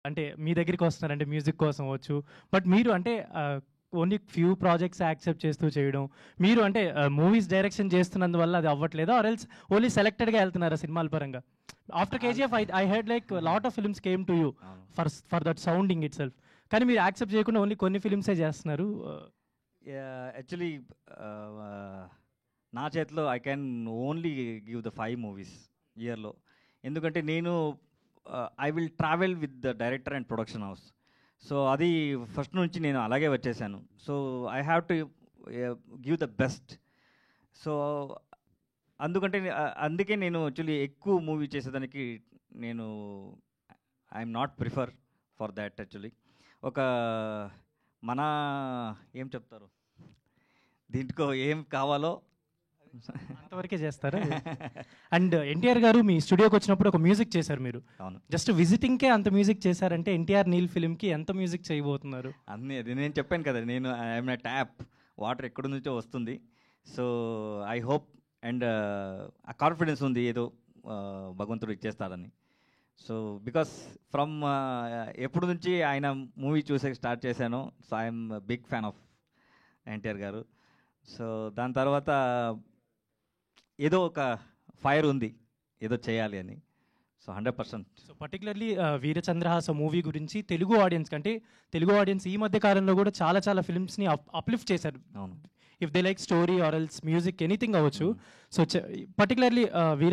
అంటే మీ దగ్గరికి వస్తున్నారంటే మ్యూజిక్ కోసం అవ్వచ్చు. బట్ మీరు అంటే ఓన్లీ ఫ్యూ ప్రాజెక్ట్స్ యాక్సెప్ట్ చేస్తూ చేయడం. మీరు అంటే మూవీస్ డైరెక్షన్ చేస్తున్నందువల్ల అది అవ్వట్లేదా? ఆర్ ఎల్స్ ఓన్లీ సెలెక్టెడ్‌గా ఎళ్తున్నారా సినిమాల పరంగా? After KGF I heard like lot of films came to you అవును. For that sounding itself. కానీ మీరు యాక్సెప్ట్ చేయకుండా ఓన్లీ కొన్ని ఫిల్మ్సే చేస్తున్నారు. యాక్చువల్లీ నా చేతిలో I can only give the 5 movies ఇయర్లో. ఎందుకంటే నేను I will travel with the director and production house. So అది ఫస్ట్ నుంచి నేను అలాగే వచ్చేసాను. So I have to give the best. So అందుకే నేను యాక్చువల్లీ ఎక్కువ మూవీ చేసేదానికి నేను I'm not prefer for that actually. ఒక మన ఏం చెప్తారు, దీంట్లో ఏం కావాలో అంతవరకే చేస్తారా? అండ్ ఎన్టీఆర్ గారు మీ స్టూడియోకి వచ్చినప్పుడు ఒక మ్యూజిక్ చేశారు మీరు. అవును, జస్ట్ విజిటింగ్కే అంత మ్యూజిక్ చేశారంటే ఎన్టీఆర్ నీల్ ఫిల్మ్కి ఎంత మ్యూజిక్ చేయబోతున్నారు? అన్నీ అది నేను చెప్పాను కదా, నేను ఐఎమ్ ఏ ట్యాప్, వాటర్ ఎక్కడి నుంచో వస్తుంది. సో ఐ హోప్ అండ్ ఆ కాన్ఫిడెన్స్ ఉంది ఏదో భగవంతుడు ఇచ్చేస్తాడని. సో బికాస్ ఫ్రమ్ ఎప్పుడు నుంచి ఆయన మూవీ చూసే స్టార్ట్ చేశానో, so I'm big fan of NTR garu. So దాని తర్వాత ఏదో ఒక ఫైర్ ఉంది, ఏదో చేయాలి అని. So 100%. So particularly Veerachandrahasa movie గురించి తెలుగు ఆడియన్స్ కంటే తెలుగు ఆడియన్స్ ఈ మధ్య కాలంలో కూడా చాలా చాలా ఫిల్మ్స్ని అప్లిఫ్ట్ చేశారు. అవును, if they like story or else music anything అవ్వచ్చు. సో పర్టికులర్లీ వీర